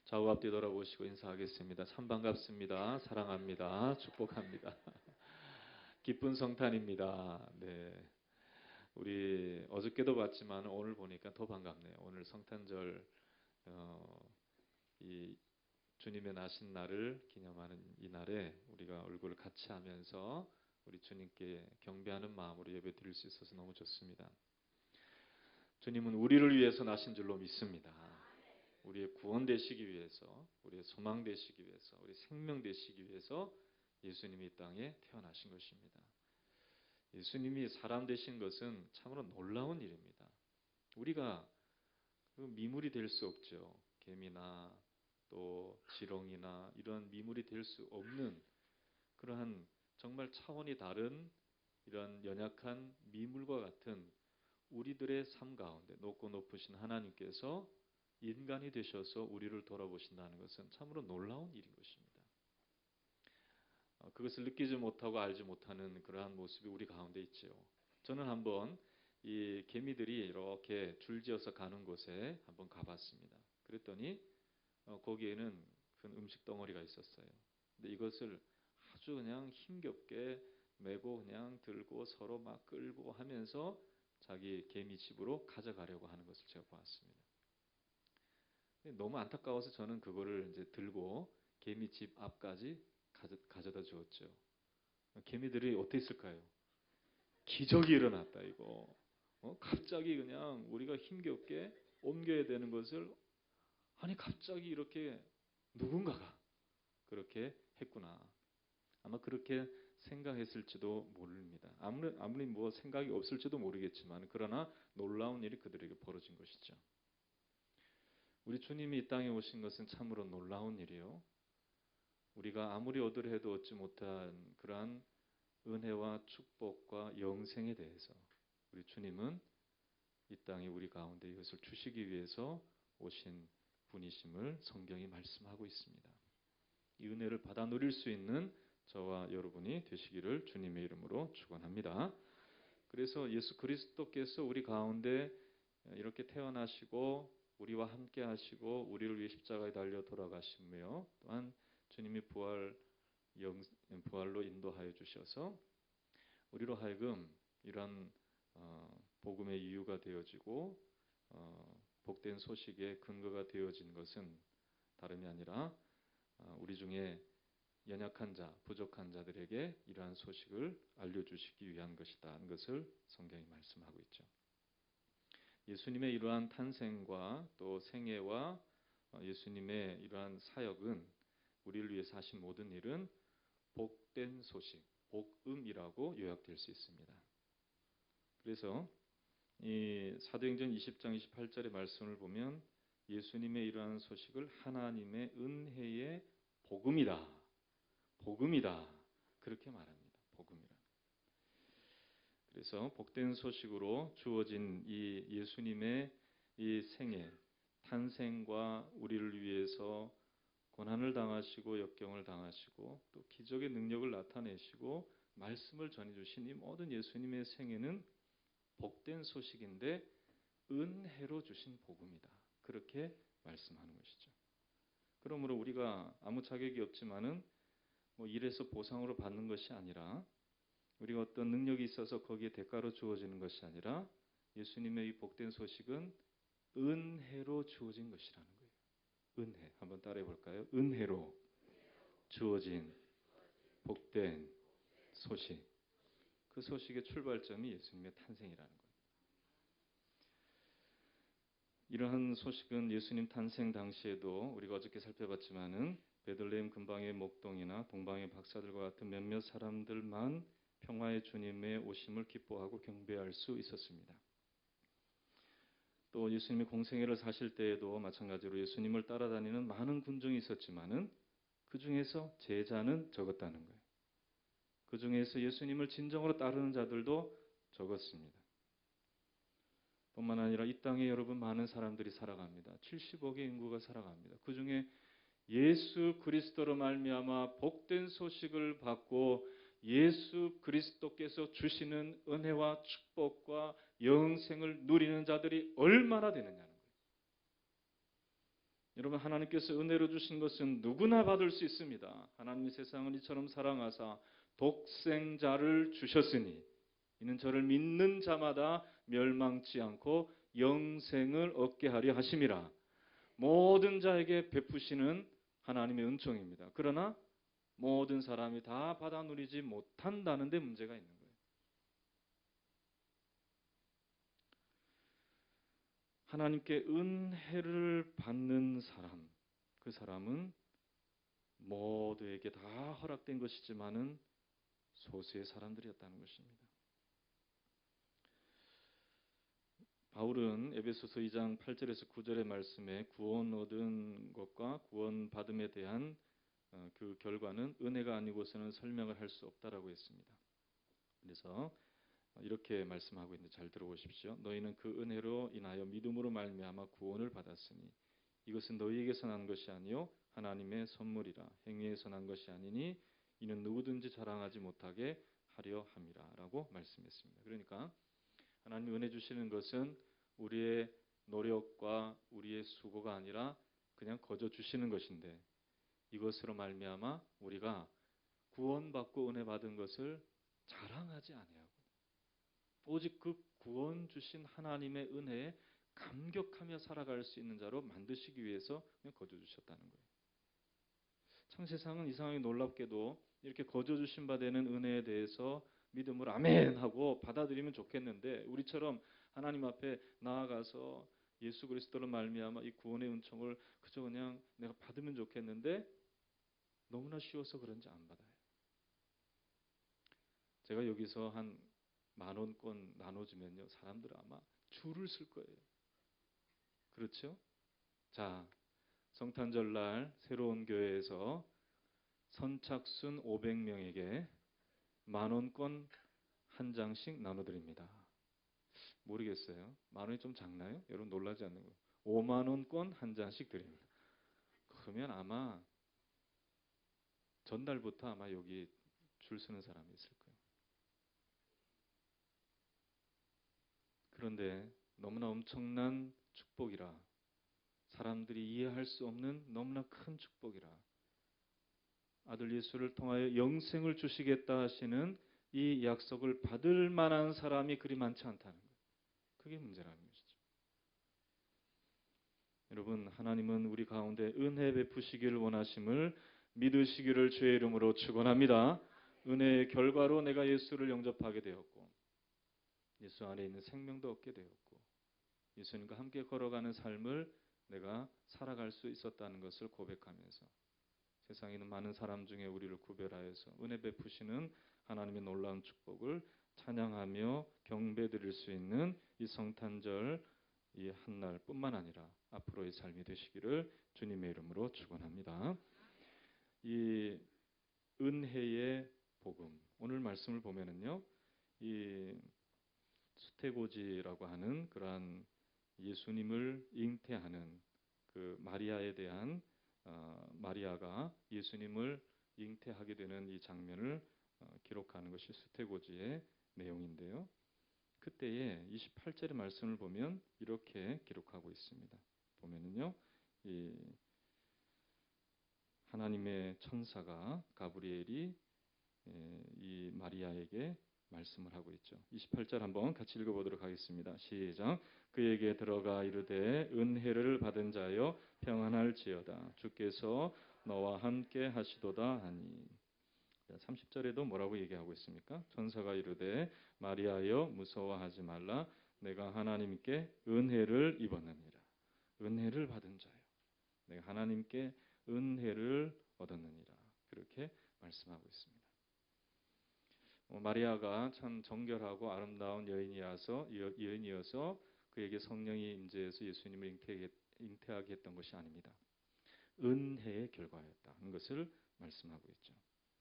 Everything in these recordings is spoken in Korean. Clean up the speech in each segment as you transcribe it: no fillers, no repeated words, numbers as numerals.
좌우 앞 뒤돌아보시고 인사하겠습니다. 참 반갑습니다. 사랑합니다. 축복합니다. 기쁜 성탄입니다. 네, 우리 어저께도 봤지만 오늘 보니까 더 반갑네요. 오늘 성탄절 이 주님의 나신 날을 기념하는 이 날에 우리가 얼굴을 같이 하면서 우리 주님께 경배하는 마음으로 예배 드릴 수 있어서 너무 좋습니다. 주님은 우리를 위해서 나신 줄로 믿습니다. 우리의 구원 되시기 위해서, 우리의 소망 되시기 위해서, 우리 생명 되시기 위해서 예수님이 이 땅에 태어나신 것입니다. 예수님이 사람 되신 것은 참으로 놀라운 일입니다. 우리가 미물이 될 수 없죠. 개미나 또 지렁이나 이런 미물이 될 수 없는 그러한 정말 차원이 다른 이런 연약한 미물과 같은 우리들의 삶 가운데 높고 높으신 하나님께서 인간이 되셔서 우리를 돌아보신다는 것은 참으로 놀라운 일인 것입니다. 그것을 느끼지 못하고 알지 못하는 그러한 모습이 우리 가운데 있죠. 저는 한번 이 개미들이 이렇게 줄지어서 가는 곳에 한번 가봤습니다. 그랬더니 거기에는 큰 음식 덩어리가 있었어요. 근데 이것을 아주 그냥 힘겹게 메고 그냥 들고 서로 막 끌고 하면서 자기 개미 집으로 가져가려고 하는 것을 제가 보았습니다. 너무 안타까워서 저는 그거를 이제 들고 개미 집 앞까지 가져다 주었죠. 개미들이 어떻게 했을까요? 기적이 일어났다 이거. 갑자기 그냥 우리가 힘겹게 옮겨야 되는 것을 아니 갑자기 이렇게 누군가가 그렇게 했구나. 아마 그렇게 생각했을지도 모릅니다. 아무리 뭐 생각이 없을지도 모르겠지만 그러나 놀라운 일이 그들에게 벌어진 것이죠. 우리 주님이 이 땅에 오신 것은 참으로 놀라운 일이요. 우리가 아무리 얻으려 해도 얻지 못한 그러한 은혜와 축복과 영생에 대해서 우리 주님은 이 땅에 우리 가운데 이것을 주시기 위해서 오신 분이심을 성경이 말씀하고 있습니다. 이 은혜를 받아 누릴 수 있는 저와 여러분이 되시기를 주님의 이름으로 축원합니다. 그래서 예수 그리스도께서 우리 가운데 이렇게 태어나시고 우리와 함께 하시고 우리를 위해 십자가에 달려 돌아가시며 또한 주님이 부활로 인도하여 주셔서 우리로 하여금 이러한 복음의 이유가 되어지고 복된 소식의 근거가 되어진 것은 다름이 아니라 우리 중에 연약한 자, 부족한 자들에게 이러한 소식을 알려주시기 위한 것이다 하는 것을 성경이 말씀하고 있죠. 예수님의 이러한 탄생과 또 생애와 예수님의 이러한 사역은 우리를 위해서 하신 모든 일은 복된 소식, 복음이라고 요약될 수 있습니다. 그래서 이 사도행전 20장 28절의 말씀을 보면 예수님의 이러한 소식을 하나님의 은혜의 복음이다. 복음이다. 그렇게 말합니다. 복음이라. 그래서 복된 소식으로 주어진 이 예수님의 이 생애, 탄생과 우리를 위해서 고난을 당하시고 역경을 당하시고 또 기적의 능력을 나타내시고 말씀을 전해주신 이 모든 예수님의 생애는 복된 소식인데 은혜로 주신 복음이다. 그렇게 말씀하는 것이죠. 그러므로 우리가 아무 자격이 없지만은 일에서 보상으로 받는 것이 아니라 우리가 어떤 능력이 있어서 거기에 대가로 주어지는 것이 아니라 예수님의 이 복된 소식은 은혜로 주어진 것이라는 거예요. 은혜. 한번 따라해 볼까요? 은혜로 주어진 복된 소식. 그 소식의 출발점이 예수님의 탄생이라는 거예요. 이러한 소식은 예수님 탄생 당시에도 우리가 어저께 살펴봤지만은 베들레헴 근방의 목동이나 동방의 박사들과 같은 몇몇 사람들만 평화의 주님의 오심을 기뻐하고 경배할 수 있었습니다. 또 예수님이 공생애를 사실 때에도 마찬가지로 예수님을 따라다니는 많은 군중이 있었지만은 그 중에서 제자는 적었다는 거예요. 그 중에서 예수님을 진정으로 따르는 자들도 적었습니다. 뿐만 아니라 이 땅에 여러분 많은 사람들이 살아갑니다. 70억의 인구가 살아갑니다. 그 중에 예수 그리스도로 말미암아 복된 소식을 받고 예수 그리스도께서 주시는 은혜와 축복과 영생을 누리는 자들이 얼마나 되느냐는 거예요. 여러분, 하나님께서 은혜로 주신 것은 누구나 받을 수 있습니다. 하나님이 세상을 이처럼 사랑하사 독생자를 주셨으니 이는 저를 믿는 자마다 멸망치 않고 영생을 얻게 하려 하심이라. 모든 자에게 베푸시는 하나님의 은총입니다. 그러나 모든 사람이 다 받아 누리지 못한다는 데 문제가 있는 거예요. 하나님께 은혜를 받는 사람, 그 사람은 모두에게 다 허락된 것이지만은 소수의 사람들이었다는 것입니다. 바울은 에베소서 2장 8절에서 9절의 말씀에 구원 얻은 것과 구원 받음에 대한 그 결과는 은혜가 아니고서는 설명을 할 수 없다라고 했습니다. 그래서 이렇게 말씀하고 있는데 잘 들어보십시오. 너희는 그 은혜로 인하여 믿음으로 말미암아 구원을 받았으니 이것은 너희에게서 난 것이 아니요 하나님의 선물이라. 행위에서 난 것이 아니니 이는 누구든지 자랑하지 못하게 하려 함이라라고 말씀했습니다. 그러니까 하나님 은혜 주시는 것은 우리의 노력과 우리의 수고가 아니라 그냥 거저 주시는 것인데 이것으로 말미암아 우리가 구원받고 은혜 받은 것을 자랑하지 아니하고 오직 그 구원 주신 하나님의 은혜에 감격하며 살아갈 수 있는 자로 만드시기 위해서 그냥 거저 주셨다는 거예요. 참 세상은 이상하게 놀랍게도 이렇게 거저 주신 바 되는 은혜에 대해서 믿음을 아멘 하고 받아들이면 좋겠는데 우리처럼 하나님 앞에 나아가서 예수 그리스도로 말미암아 이 구원의 은총을 그저 그냥 내가 받으면 좋겠는데 너무나 쉬워서 그런지 안 받아요. 제가 여기서 한 10,000원권 나눠주면요 사람들 아마 줄을 쓸 거예요. 그렇죠? 자, 성탄절날 새로운 교회에서 선착순 500명에게 10,000원권 한 장씩 나눠드립니다. 모르겠어요. 10,000원이 좀 작나요? 여러분 놀라지 않는 거예요. 50,000원권 한 장씩 드립니다. 그러면 아마 전날부터 아마 여기 줄 서는 사람이 있을 거예요. 그런데 너무나 엄청난 축복이라 사람들이 이해할 수 없는 너무나 큰 축복이라 아들 예수를 통하여 영생을 주시겠다 하시는 이 약속을 받을 만한 사람이 그리 많지 않다는 거예요. 그게 문제라는 것이죠. 여러분, 하나님은 우리 가운데 은혜 베푸시기를 원하심을 믿으시기를 주의 이름으로 축원합니다. 은혜의 결과로 내가 예수를 영접하게 되었고 예수 안에 있는 생명도 얻게 되었고 예수님과 함께 걸어가는 삶을 내가 살아갈 수 있었다는 것을 고백하면서 세상에 있는 많은 사람 중에 우리를 구별하여서 은혜 베푸시는 하나님의 놀라운 축복을 찬양하며 경배드릴 수 있는 이 성탄절 이 한날뿐만 아니라 앞으로의 삶이 되시기를 주님의 이름으로 축원합니다. 이 은혜의 복음 오늘 말씀을 보면은요 이 수태고지라고 하는 그러한 예수님을 잉태하는 그 마리아에 대한 마리아가 예수님을 잉태하게 되는 이 장면을 기록하는 것이 수태고지의 내용인데요. 그때에 28절의 말씀을 보면 이렇게 기록하고 있습니다. 보면은요, 이 하나님의 천사가 가브리엘이 이 마리아에게 말씀을 하고 있죠. 28절 한번 같이 읽어보도록 하겠습니다. 시작. 그에게 들어가 이르되 은혜를 받은 자여 평안할지어다. 주께서 너와 함께 하시도다 하니. 30절에도 뭐라고 얘기하고 있습니까? 천사가 이르되 마리아여 무서워하지 말라. 내가 하나님께 은혜를 입었느니라. 은혜를 받은 자여. 내가 하나님께 은혜를 얻었느니라. 그렇게 말씀하고 있습니다. 마리아가 참 정결하고 아름다운 여인이어서 그에게 성령이 임재해서 예수님을 잉태하게 했던 것이 아닙니다. 은혜의 결과였다는 것을 말씀하고 있죠.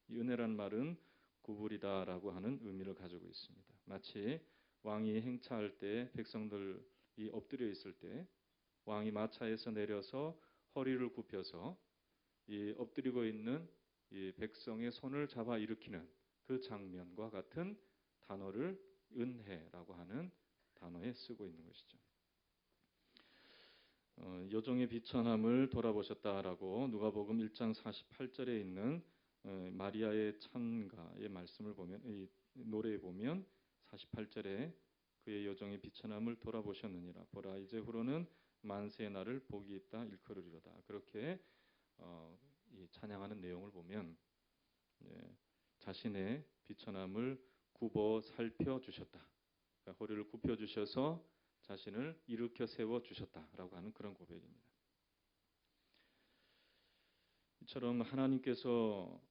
이 은혜란 말은 구불이다라고 하는 의미를 가지고 있습니다. 마치 왕이 행차할 때 백성들이 엎드려 있을 때 왕이 마차에서 내려서 허리를 굽혀서 이 엎드리고 있는 이 백성의 손을 잡아 일으키는 그 장면과 같은 단어를 은혜라고 하는 단어에 쓰고 있는 것이죠. 여종의 비천함을 돌아보셨다라고 누가복음 1장 48절에 있는 마리아의 찬가의 말씀을 보면, 이 노래에 보면 48절에 그의 여종의 비천함을 돌아보셨느니라. 보라 이제 후로는 만세의 날을 복이 있다 일컬으리로다. 그렇게 이 찬양하는 내용을 보면 자신의 비천함을 굽어 살펴 주셨다. 그러니까 허리를 굽혀 주셔서 자신을 일으켜 세워 주셨다라고 하는 그런 고백입니다. 이처럼 하나님께서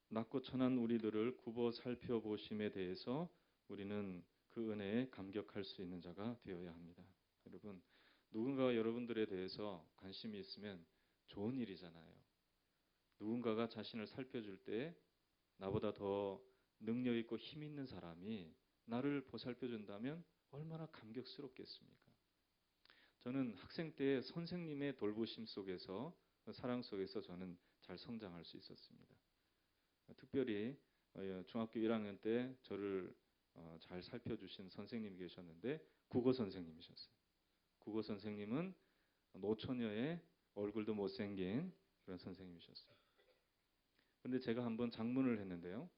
낮고 천한 우리들을 굽어 살펴보심에 대해서 우리는 그 은혜에 감격할 수 있는 자가 되어야 합니다. 여러분, 누군가가 여러분들에 대해서 관심이 있으면 좋은 일이잖아요. 누군가가 자신을 살펴줄 때 나보다 더 능력 있고 힘 있는 사람이 나를 보살펴준다면 얼마나 감격스럽겠습니까? 저는 학생 때 선생님의 돌보심 속에서, 사랑 속에서 저는 잘 성장할 수 있었습니다. 특별히 중학교 1학년 때 저를 잘 살펴주신 선생님이 계셨는데 국어 선생님이셨어요. 국어 선생님은 노처녀의 얼굴도 못생긴 그런 선생님이셨어요. 그런데 제가 한번 작문을 했는데요.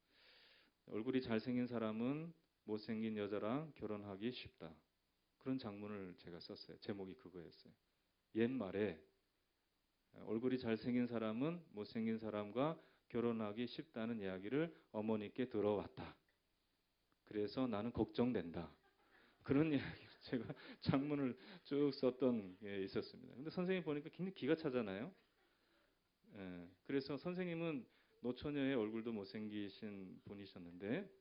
얼굴이 잘생긴 사람은 못생긴 여자랑 결혼하기 쉽다. 그런 작문을 제가 썼어요. 제목이 그거였어요. 옛말에 얼굴이 잘생긴 사람은 못생긴 사람과 결혼하기 쉽다는 이야기를 어머니께 들어왔다. 그래서 나는 걱정된다. 그런 이야기를 제가 작문을 쭉 썼던 게 있었습니다. 근데 선생님 보니까 굉장히 기가 차잖아요. 그래서 선생님은 노처녀의 얼굴도 못생기신 분이셨는데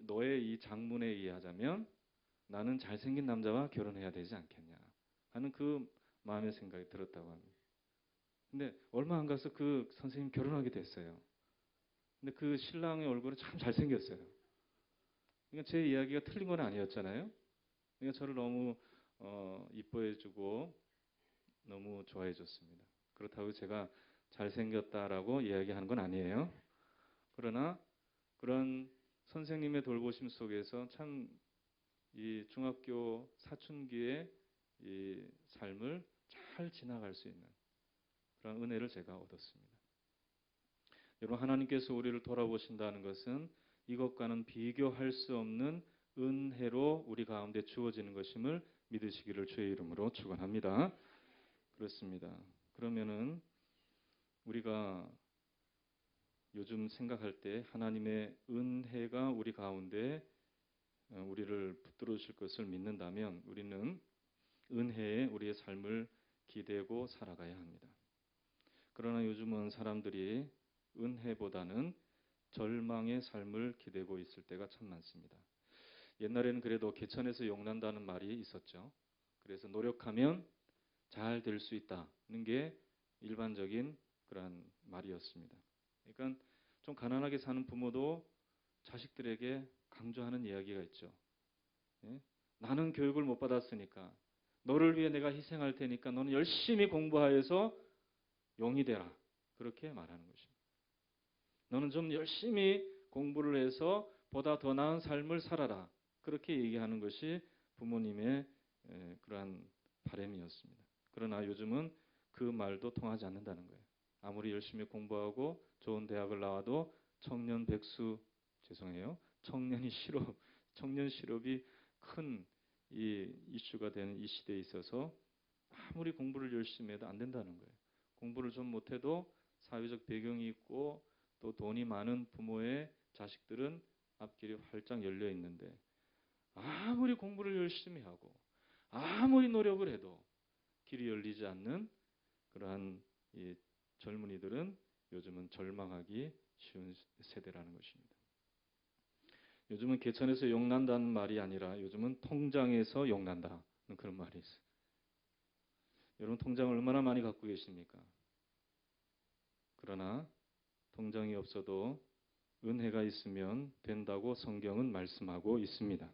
너의 이 작문에 의하자면 나는 잘생긴 남자와 결혼해야 되지 않겠냐 하는 그 마음의 생각이 들었다고 합니다. 근데 얼마 안 가서 그 선생님 결혼하게 됐어요. 근데 그 신랑의 얼굴은 참 잘생겼어요. 그러니까 제 이야기가 틀린 건 아니었잖아요. 그러니까 저를 너무 이뻐해주고 너무 좋아해줬습니다. 그렇다고 제가 잘생겼다라고 이야기하는 건 아니에요. 그러나 그런 선생님의 돌보심 속에서 참 이 중학교 사춘기의 이 삶을 잘 지나갈 수 있는 그런 은혜를 제가 얻었습니다. 여러분, 하나님께서 우리를 돌아보신다는 것은 이것과는 비교할 수 없는 은혜로 우리 가운데 주어지는 것임을 믿으시기를 주의 이름으로 축원합니다. 그렇습니다. 그러면은 우리가 요즘 생각할 때 하나님의 은혜가 우리 가운데 우리를 붙들으실 것을 믿는다면 우리는 은혜에 우리의 삶을 기대고 살아가야 합니다. 그러나 요즘은 사람들이 은혜보다는 절망의 삶을 기대고 있을 때가 참 많습니다. 옛날에는 그래도 개천에서 용난다는 말이 있었죠. 그래서 노력하면 잘 될 수 있다는 게 일반적인 그런 말이었습니다. 그러니까 좀 가난하게 사는 부모도 자식들에게 강조하는 이야기가 있죠. 예? 나는 교육을 못 받았으니까 너를 위해 내가 희생할 테니까 너는 열심히 공부하여서 용이 되라. 그렇게 말하는 것입니다. 너는 좀 열심히 공부를 해서 보다 더 나은 삶을 살아라. 그렇게 얘기하는 것이 부모님의 그러한 바람이었습니다. 그러나 요즘은 그 말도 통하지 않는다는 거예요. 아무리 열심히 공부하고 좋은 대학을 나와도 청년 실업이 큰 이 이슈가 되는 이 시대에 있어서 아무리 공부를 열심히 해도 안 된다는 거예요. 공부를 좀 못해도 사회적 배경이 있고 또 돈이 많은 부모의 자식들은 앞길이 활짝 열려 있는데 아무리 공부를 열심히 하고 아무리 노력을 해도 길이 열리지 않는 그러한 이 젊은이들은 요즘은 절망하기 쉬운 세대라는 것입니다. 요즘은 개천에서 용난다는 말이 아니라 요즘은 통장에서 용난다는 그런 말이 있어요. 여러분 통장을 얼마나 많이 갖고 계십니까? 그러나 통장이 없어도 은혜가 있으면 된다고 성경은 말씀하고 있습니다.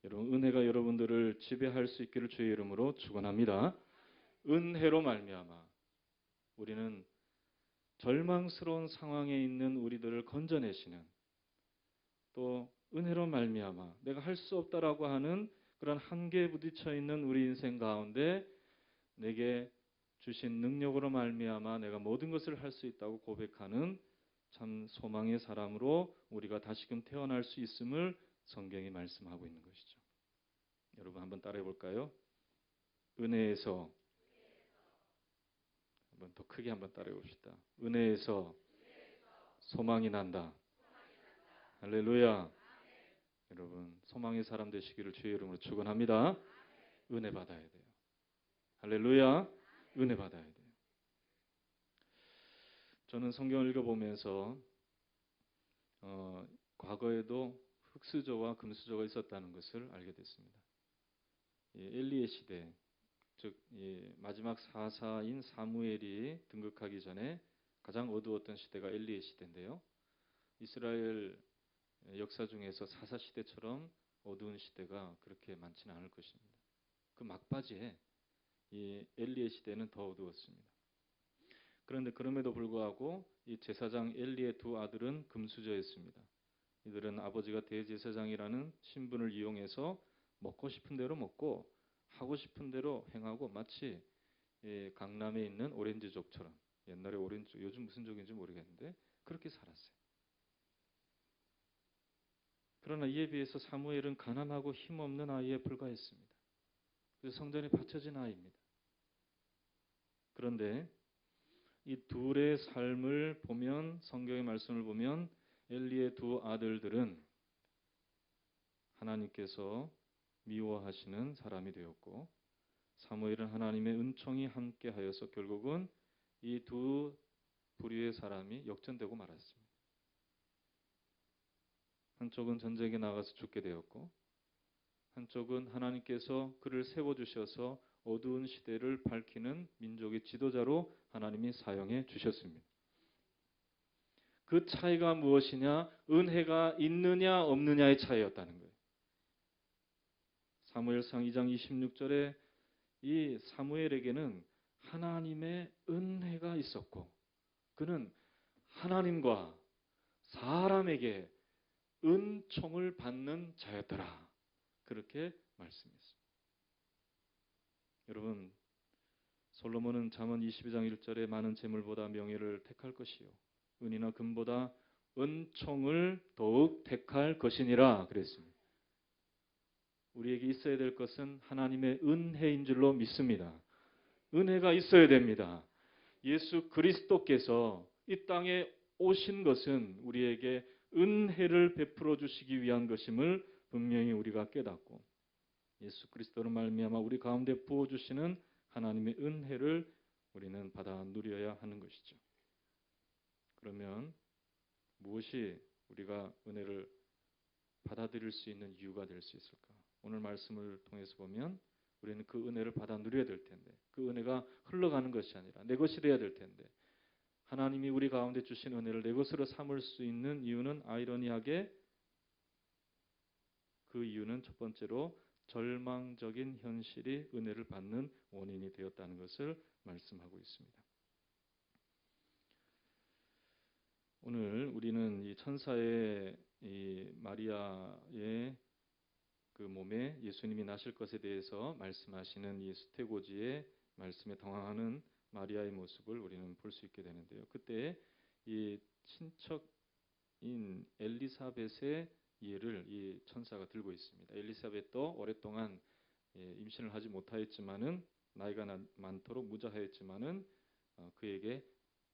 여러분 은혜가 여러분들을 지배할 수 있기를 주의 이름으로 축원합니다. 은혜로 말미암아 우리는 절망스러운 상황에 있는 우리들을 건져내시는 또 은혜로 말미암아 내가 할 수 없다라고 하는 그런 한계에 부딪혀 있는 우리 인생 가운데 내게 주신 능력으로 말미암아 내가 모든 것을 할 수 있다고 고백하는 참 소망의 사람으로 우리가 다시금 태어날 수 있음을 성경이 말씀하고 있는 것이죠. 여러분 한번 따라해 볼까요? 은혜에서, 한번 더 크게 한번 따라해 봅시다. 은혜에서 소망이 난다. 할렐루야. 여러분 소망의 사람 되시기를 주의 이름으로 축원합니다. 은혜 받아야 돼요. 할렐루야. 은혜 받아야 돼요. 저는 성경을 읽어보면서 과거에도 흙수저와 금수저가 있었다는 것을 알게 됐습니다. 엘리의 시대, 즉 마지막 사사인 사무엘이 등극하기 전에 가장 어두웠던 시대가 엘리의 시대인데요. 이스라엘 역사 중에서 사사 시대처럼 어두운 시대가 그렇게 많지는 않을 것입니다. 그 막바지에 이 엘리의 시대는 더 어두웠습니다. 그런데 그럼에도 불구하고 이 제사장 엘리의 두 아들은 금수저였습니다. 이들은 아버지가 대제사장이라는 신분을 이용해서 먹고 싶은 대로 먹고 하고 싶은 대로 행하고 마치 강남에 있는 오렌지족처럼, 옛날에 오렌지족, 요즘 무슨 족인지 모르겠는데 그렇게 살았어요. 그러나 이에 비해서 사무엘은 가난하고 힘없는 아이에 불과했습니다. 그래서 성전에 바쳐진 아이입니다. 그런데 이 둘의 삶을 보면, 성경의 말씀을 보면 엘리의 두 아들들은 하나님께서 미워하시는 사람이 되었고, 사무엘은 하나님의 은총이 함께하여서 결국은 이 두 부류의 사람이 역전되고 말았습니다. 한쪽은 전쟁에 나가서 죽게 되었고, 한쪽은 하나님께서 그를 세워주셔서 어두운 시대를 밝히는 민족의 지도자로 하나님이 사용해 주셨습니다. 그 차이가 무엇이냐? 은혜가 있느냐 없느냐의 차이였다는 거예요. 사무엘상 2장 26절에 이 사무엘에게는 하나님의 은혜가 있었고 그는 하나님과 사람에게 은총을 받는 자였더라. 그렇게 말씀했습니다. 여러분, 솔로몬은 잠언 22장 1절에 많은 재물보다 명예를 택할 것이요 은이나 금보다 은총을 더욱 택할 것이니라 그랬습니다. 우리에게 있어야 될 것은 하나님의 은혜인 줄로 믿습니다. 은혜가 있어야 됩니다. 예수 그리스도께서 이 땅에 오신 것은 우리에게 은혜를 베풀어 주시기 위한 것임을 분명히 우리가 깨닫고, 예수 그리스도로 말미암아 우리 가운데 부어 주시는 하나님의 은혜를 우리는 받아 누려야 하는 것이죠. 그러면 무엇이 우리가 은혜를 받아들일 수 있는 이유가 될 수 있을까? 오늘 말씀을 통해서 보면 우리는 그 은혜를 받아 누려야 될 텐데, 그 은혜가 흘러가는 것이 아니라 내 것이 되어야 될 텐데, 하나님이 우리 가운데 주신 은혜를 내 것으로 삼을 수 있는 이유는 아이러니하게 그 이유는 첫 번째로 절망적인 현실이 은혜를 받는 원인이 되었다는 것을 말씀하고 있습니다. 오늘 우리는 이 천사의 이 마리아의 그 몸에 예수님이 나실 것에 대해서 말씀하시는 이 수태고지의 말씀에 당황하는 마리아의 모습을 우리는 볼 수 있게 되는데요. 그때 이 친척인 엘리사벳의 예를 이 천사가 들고 있습니다. 엘리사벳도 오랫동안 임신을 하지 못하였지만은 나이가 많도록 무자하였지만은 그에게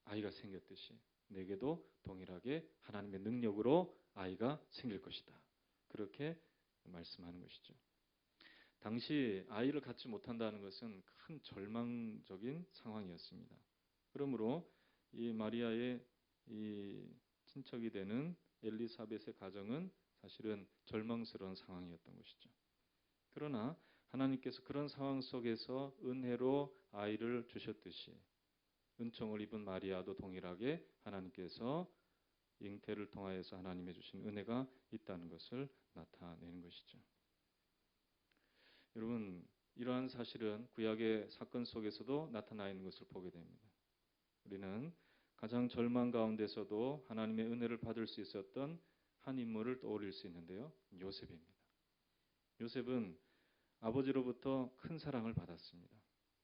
아이가 생겼듯이 내게도 동일하게 하나님의 능력으로 아이가 생길 것이다. 그렇게 말씀하는 것이죠. 당시 아이를 갖지 못한다는 것은 큰 절망적인 상황이었습니다. 그러므로 이 마리아의 이 친척이 되는 엘리사벳의 가정은 사실은 절망스러운 상황이었던 것이죠. 그러나 하나님께서 그런 상황 속에서 은혜로 아이를 주셨듯이 은총을 입은 마리아도 동일하게 하나님께서 잉태를 통하여서 하나님의 주신 은혜가 있다는 것을 나타내는 것이죠. 여러분, 이러한 사실은 구약의 사건 속에서도 나타나 있는 것을 보게 됩니다. 우리는 가장 절망 가운데서도 하나님의 은혜를 받을 수 있었던 한 인물을 떠올릴 수 있는데요. 요셉입니다. 요셉은 아버지로부터 큰 사랑을 받았습니다.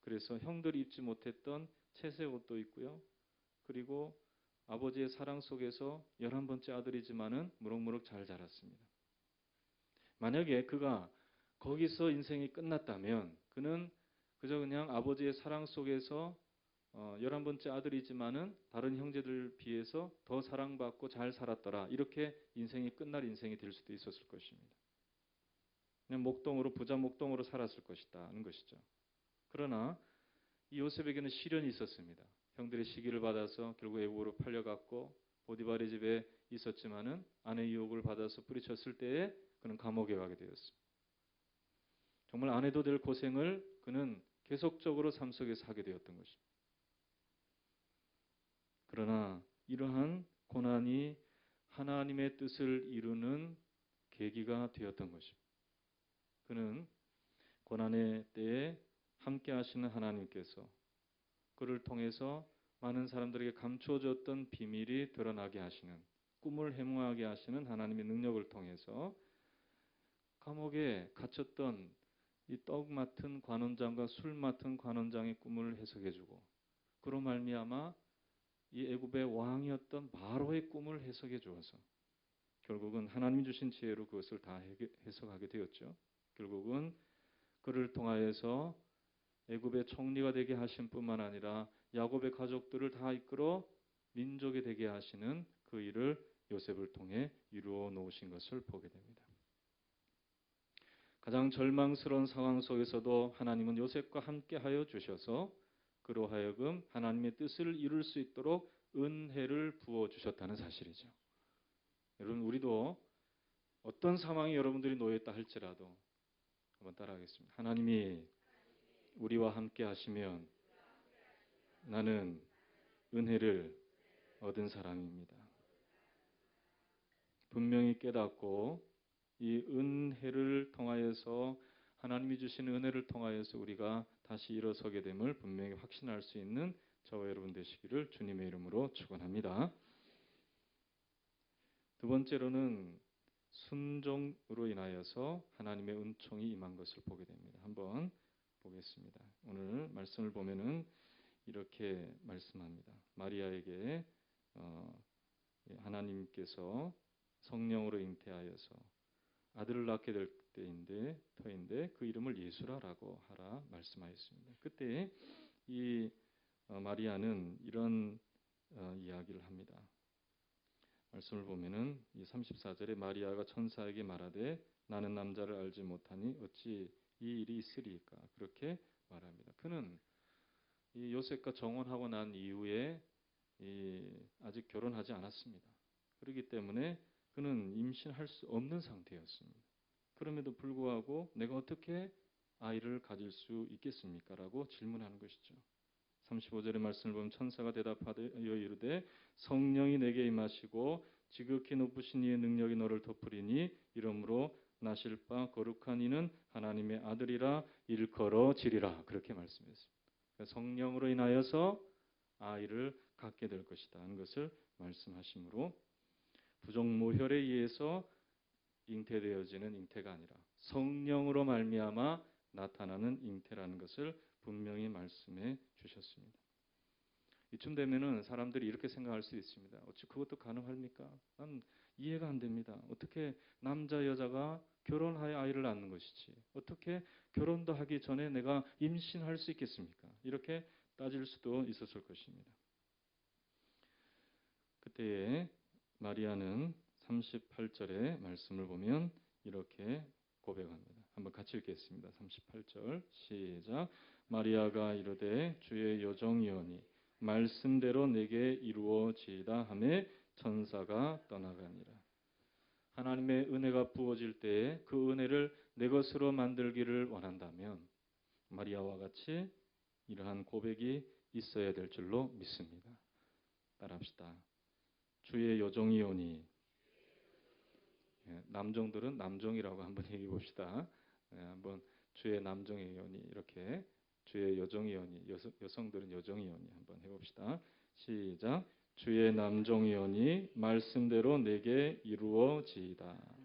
그래서 형들이 입지 못했던 채색 옷도 입고요. 그리고 아버지의 사랑 속에서 11번째 아들이지만은 무럭무럭 잘 자랐습니다. 만약에 그가 거기서 인생이 끝났다면 그는 그저 그냥 아버지의 사랑 속에서 11번째 아들이지만은 다른 형제들 비해서 더 사랑받고 잘 살았더라. 이렇게 인생이 끝날 인생이 될 수도 있었을 것입니다. 그냥 목동으로 부자 목동으로 살았을 것이다는 것이죠. 그러나 이 요셉에게는 시련이 있었습니다. 형들의 시기를 받아서 결국 애국으로 팔려갔고 보디발의 집에 있었지만은 아내의 유혹을 받아서 뿌리쳤을 때에 그는 감옥에 가게 되었습니다. 정말 안 해도 될 고생을 그는 계속적으로 삶 속에서 하게 되었던 것입니다. 그러나 이러한 고난이 하나님의 뜻을 이루는 계기가 되었던 것입니다. 그는 고난의 때에 함께 하시는 하나님께서 그를 통해서 많은 사람들에게 감춰졌던 비밀이 드러나게 하시는, 꿈을 해몽하게 하시는 하나님의 능력을 통해서 감옥에 갇혔던 이 떡 맡은 관원장과 술 맡은 관원장의 꿈을 해석해주고, 그로 말미암아 이 애굽의 왕이었던 바로의 꿈을 해석해 주어서 결국은 하나님이 주신 지혜로 그것을 다 해석하게 되었죠. 결국은 그를 통하여서 애굽의 총리가 되게 하신 뿐만 아니라 야곱의 가족들을 다 이끌어 민족이 되게 하시는 그 일을 요셉을 통해 이루어 놓으신 것을 보게 됩니다. 가장 절망스러운 상황 속에서도 하나님은 요셉과 함께하여 주셔서 그로 하여금 하나님의 뜻을 이룰 수 있도록 은혜를 부어 주셨다는 사실이죠. 여러분, 우리도 어떤 상황에 여러분들이 놓여있다 할지라도 한번 따라하겠습니다. 하나님이 우리와 함께 하시면 나는 은혜를 얻은 사람입니다. 분명히 깨닫고 이 은혜를 통하여서 하나님이 주신 은혜를 통하여서 우리가 다시 일어서게 됨을 분명히 확신할 수 있는 저와 여러분 되시기를 주님의 이름으로 축원합니다. 두 번째로는 순종으로 인하여서 하나님의 은총이 임한 것을 보게 됩니다. 한번 보겠습니다. 오늘 말씀을 보면은 이렇게 말씀합니다. 마리아에게 하나님께서 성령으로 잉태하여서 아들을 낳게 될 터인데 그 이름을 예수라라고 하라 말씀하였습니다. 그때 이 마리아는 이런 이야기를 합니다. 말씀을 보면은 이 34절에 마리아가 천사에게 말하되 나는 남자를 알지 못하니 어찌 이 일이 있으리까 그렇게 말합니다. 그는 이 요셉과 정혼하고 난 이후에 아직 결혼하지 않았습니다. 그렇기 때문에 그는 임신할 수 없는 상태였습니다. 그럼에도 불구하고 내가 어떻게 아이를 가질 수 있겠습니까? 라고 질문하는 것이죠. 35절의 말씀을 보면 천사가 대답하여 이르되 성령이 내게 임하시고 지극히 높으신 이의 능력이 너를 덮으리니 이러므로 나실 바 거룩한 이는 하나님의 아들이라 일컬어지리라 그렇게 말씀했습니다. 성령으로 인하여서 아이를 갖게 될 것이다 하는 것을 말씀하시므로 부정모혈에 의해서 잉태되어지는 잉태가 아니라 성령으로 말미암아 나타나는 잉태라는 것을 분명히 말씀해 주셨습니다. 이쯤 되면은 사람들이 이렇게 생각할 수 있습니다. 어찌 그것도 가능합니까? 난 이해가 안 됩니다. 어떻게 남자 여자가 결혼하여 아이를 낳는 것이지 어떻게 결혼도 하기 전에 내가 임신할 수 있겠습니까? 이렇게 따질 수도 있었을 것입니다. 그때에 마리아는 38절의 말씀을 보면 이렇게 고백합니다. 한번 같이 읽겠습니다. 38절 시작. 마리아가 이르되 주의 여종이오니 말씀대로 내게 이루어지이다 하매 천사가 떠나가니라. 하나님의 은혜가 부어질 때에 그 은혜를 내 것으로 만들기를 원한다면 마리아와 같이 이러한 고백이 있어야 될 줄로 믿습니다. 따라합시다. 주의 여종이오니. 남종들은 남종이라고 한번 얘기해 봅시다. 한번 주의 남종이오니 이렇게 주의 여종이오니 여성들은 여종이오니 한번 해봅시다. 시작. 주의 남종이오니 말씀대로 내게 이루어지이다.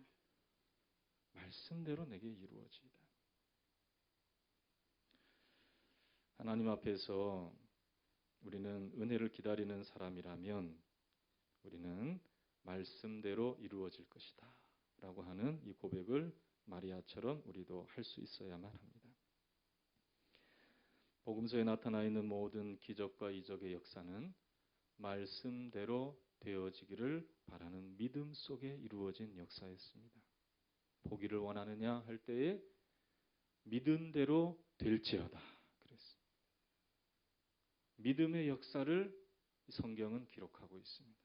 말씀대로 내게 이루어지이다. 하나님 앞에서 우리는 은혜를 기다리는 사람이라면 우리는 말씀대로 이루어질 것이다 라고 하는 이 고백을 마리아처럼 우리도 할 수 있어야만 합니다. 복음서에 나타나 있는 모든 기적과 이적의 역사는 말씀대로 되어지기를 바라는 믿음 속에 이루어진 역사였습니다. 보기를 원하느냐 할 때에 믿은 대로 될지어다 그랬습니다. 믿음의 역사를 성경은 기록하고 있습니다.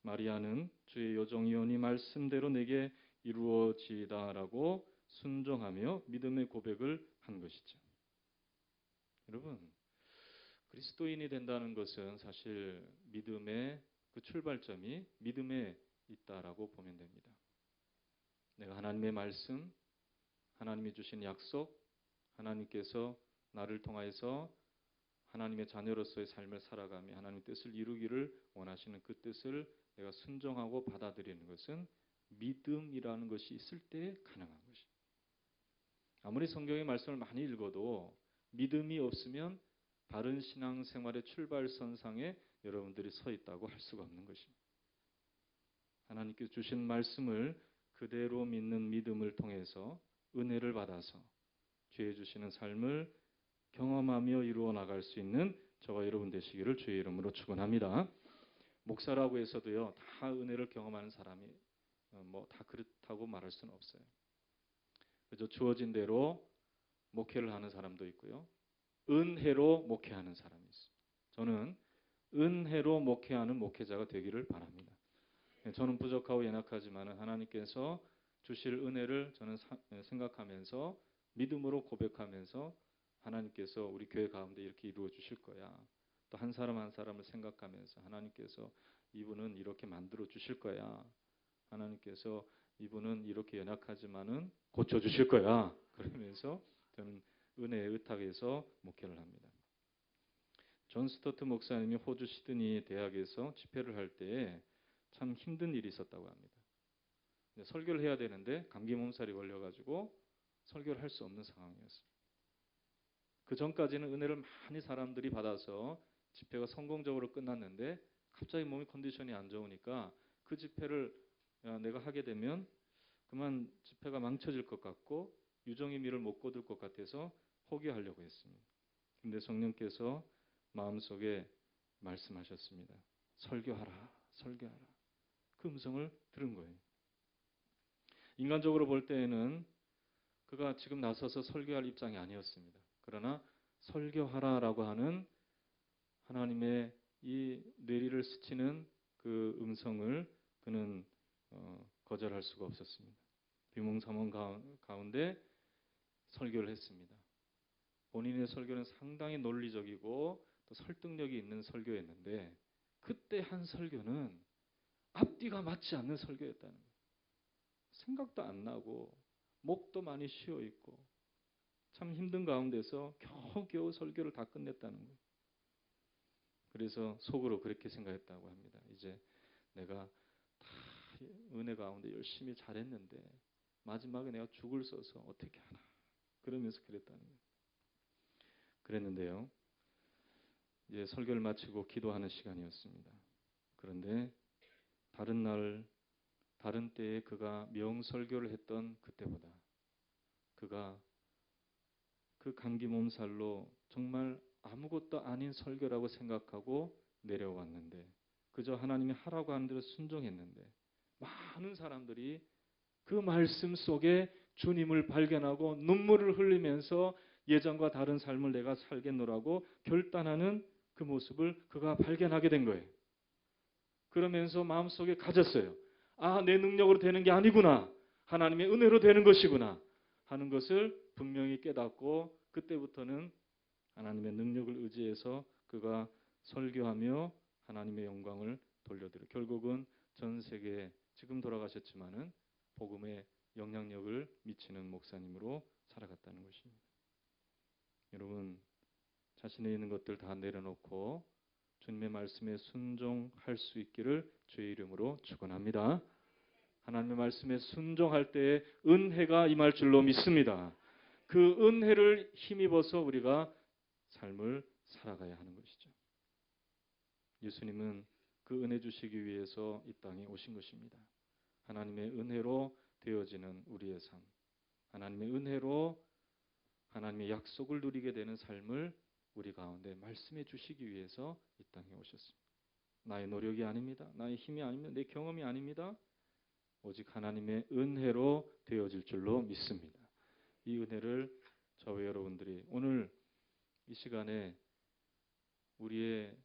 마리아는 주의 여종이오니 말씀대로 내게 이루어지다라고 순종하며 믿음의 고백을 한 것이죠. 여러분, 그리스도인이 된다는 것은 사실 믿음의 그 출발점이 믿음에 있다라고 보면 됩니다. 내가 하나님의 말씀, 하나님이 주신 약속, 하나님께서 나를 통하여서 하나님의 자녀로서의 삶을 살아가며 하나님의 뜻을 이루기를 원하시는 그 뜻을 내가 순종하고 받아들이는 것은 믿음이라는 것이 있을 때 가능한 것입니다. 아무리 성경의 말씀을 많이 읽어도 믿음이 없으면 바른 신앙생활의 출발선상에 여러분들이 서 있다고 할 수가 없는 것입니다. 하나님께서 주신 말씀을 그대로 믿는 믿음을 통해서 은혜를 받아서 죄 주시는 삶을 경험하며 이루어 나갈 수 있는 저와 여러분 되시기를 주의 이름으로 축원합니다. 목사라고 해서도요, 다 은혜를 경험하는 사람이 다 그렇다고 말할 수는 없어요. 그저 주어진 대로 목회를 하는 사람도 있고요. 은혜로 목회하는 사람이 있습니다. 저는 은혜로 목회하는 목회자가 되기를 바랍니다. 저는 부족하고 연약하지만 하나님께서 주실 은혜를 저는 생각하면서 믿음으로 고백하면서 하나님께서 우리 교회 가운데 이렇게 이루어 주실 거야. 또 한 사람 한 사람을 생각하면서 하나님께서 이분은 이렇게 만들어 주실 거야. 하나님께서 이분은 이렇게 연약하지만은 고쳐 주실 거야. 그러면서 저는 은혜의 의탁에서 목회를 합니다. 존 스토트 목사님이 호주 시드니 대학에서 집회를 할 때에 참 힘든 일이 있었다고 합니다. 설교를 해야 되는데 감기 몸살이 걸려가지고 설교를 할 수 없는 상황이었습니다. 그 전까지는 은혜를 많이 사람들이 받아서 집회가 성공적으로 끝났는데 갑자기 몸의 컨디션이 안 좋으니까 그 집회를 내가 하게 되면 그만 집회가 망쳐질 것 같고 유종의 미를 못 거둘 것 같아서 포기하려고 했습니다. 근데 성령께서 마음속에 말씀하셨습니다. 설교하라, 설교하라. 그 음성을 들은 거예요. 인간적으로 볼 때에는 그가 지금 나서서 설교할 입장이 아니었습니다. 그러나 설교하라라고 하는 하나님의 이 뇌리를 스치는 그 음성을 그는 거절할 수가 없었습니다. 비몽사몽 가운데 설교를 했습니다. 본인의 설교는 상당히 논리적이고 또 설득력이 있는 설교였는데 그때 한 설교는 앞뒤가 맞지 않는 설교였다는 거예요. 생각도 안 나고 목도 많이 쉬어 있고 참 힘든 가운데서 겨우겨우 설교를 다 끝냈다는 거예요. 그래서 속으로 그렇게 생각했다고 합니다. 이제 내가 다 은혜 가운데 열심히 잘했는데 마지막에 내가 죽을 써서 어떻게 하나 그러면서 그랬다는 거예요. 그랬는데요. 이제 설교를 마치고 기도하는 시간이었습니다. 그런데 다른 날 다른 때에 그가 명설교를 했던 그때보다 그가 그 감기 몸살로 정말 아무것도 아닌 설교라고 생각하고 내려왔는데 그저 하나님이 하라고 하는 대로 순종했는데 많은 사람들이 그 말씀 속에 주님을 발견하고 눈물을 흘리면서 예전과 다른 삶을 내가 살겠노라고 결단하는 그 모습을 그가 발견하게 된 거예요. 그러면서 마음속에 가졌어요. 아, 내 능력으로 되는 게 아니구나. 하나님의 은혜로 되는 것이구나 하는 것을 분명히 깨닫고 그때부터는 하나님의 능력을 의지해서 그가 설교하며 하나님의 영광을 돌려드려 결국은 전 세계에 지금 돌아가셨지만은 복음의 영향력을 미치는 목사님으로 살아갔다는 것입니다. 여러분 자신에 있는 것들 다 내려놓고 주님의 말씀에 순종할 수 있기를 주의 이름으로 축원합니다. 하나님의 말씀에 순종할 때에 은혜가 임할 줄로 믿습니다. 그 은혜를 힘입어서 우리가 삶을 살아가야 하는 것이죠. 예수님은 그 은혜 주시기 위해서 이 땅에 오신 것입니다. 하나님의 은혜로 되어지는 우리의 삶, 하나님의 은혜로 하나님의 약속을 누리게 되는 삶을 우리 가운데 말씀해 주시기 위해서 이 땅에 오셨습니다. 나의 노력이 아닙니다. 나의 힘이 아닙니다. 내 경험이 아닙니다. 오직 하나님의 은혜로 되어질 줄로 믿습니다. 이 은혜를 저와 여러분들이 오늘 이 시간에 우리의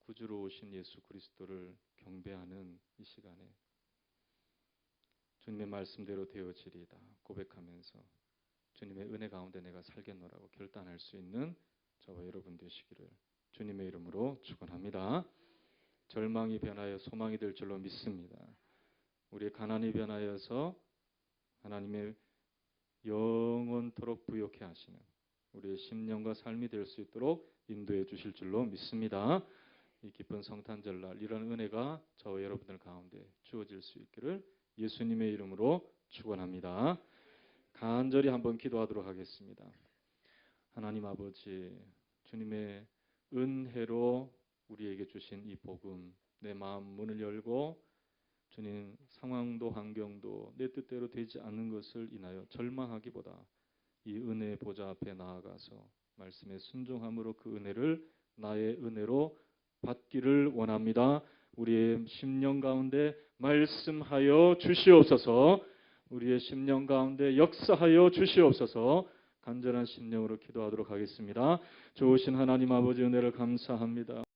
구주로 오신 예수 그리스도를 경배하는 이 시간에 주님의 말씀대로 되어지리이다 고백하면서 주님의 은혜 가운데 내가 살겠노라고 결단할 수 있는 저와 여러분 되시기를 주님의 이름으로 축원합니다. 절망이 변하여 소망이 될 줄로 믿습니다. 우리의 가난이 변하여서 하나님의 영원토록 부욕해 하시는 우리의 심령과 삶이 될 수 있도록 인도해 주실 줄로 믿습니다. 이 기쁜 성탄절날 이런 은혜가 저와 여러분들 가운데 주어질 수 있기를 예수님의 이름으로 축원합니다. 간절히 한번 기도하도록 하겠습니다. 하나님 아버지, 주님의 은혜로 우리에게 주신 이 복음, 내 마음 문을 열고 주님 상황도 환경도 내 뜻대로 되지 않는 것을 인하여 절망하기보다 이 은혜의 보좌 앞에 나아가서 말씀에 순종함으로 그 은혜를 나의 은혜로 받기를 원합니다. 우리의 심령 가운데 말씀하여 주시옵소서. 우리의 심령 가운데 역사하여 주시옵소서. 간절한 심령으로 기도하도록 하겠습니다. 좋으신 하나님 아버지 은혜를 감사합니다.